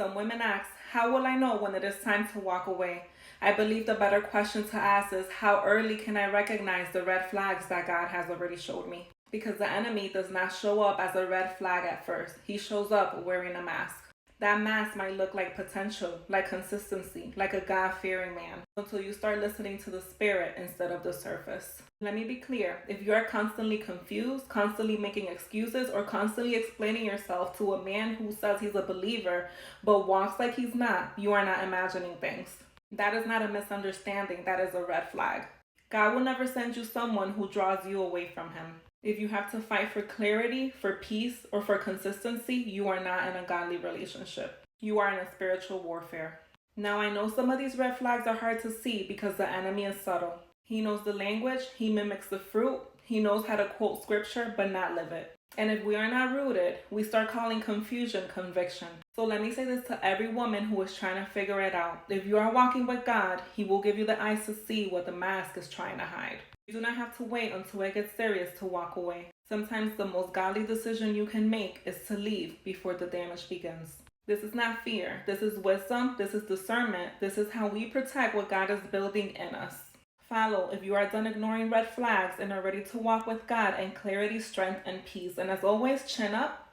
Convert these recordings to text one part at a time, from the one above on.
Some women ask, how will I know when it is time to walk away? I believe the better question to ask is, how early can I recognize the red flags that God has already showed me? Because the enemy does not show up as a red flag at first. He shows up wearing a mask. That mask might look like potential, like consistency, like a God-fearing man, until you start listening to the spirit instead of the surface. Let me be clear. If you are constantly confused, constantly making excuses, or constantly explaining yourself to a man who says he's a believer but walks like he's not, you are not imagining things. That is not a misunderstanding. That is a red flag. God will never send you someone who draws you away from him. If you have to fight for clarity, for peace, or for consistency, you are not in a godly relationship. You are in a spiritual warfare. Now, I know some of these red flags are hard to see because the enemy is subtle. He knows the language, he mimics the fruit, he knows how to quote scripture but not live it. And if we are not rooted, we start calling confusion conviction. So let me say this to every woman who is trying to figure it out. If you are walking with God, he will give you the eyes to see what the mask is trying to hide. You do not have to wait until it gets serious to walk away. Sometimes the most godly decision you can make is to leave before the damage begins. This is not fear. This is wisdom. This is discernment. This is how we protect what God is building in us. Follow if you are done ignoring red flags and are ready to walk with God in clarity, strength, and peace. And as always, chin up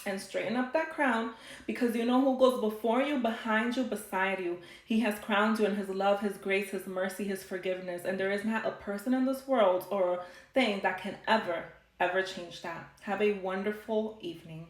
and straighten up that crown, because you know who goes before you, behind you, beside you. He has crowned you in his love, his grace, his mercy, his forgiveness. And there is not a person in this world or thing that can ever change that. Have a wonderful evening.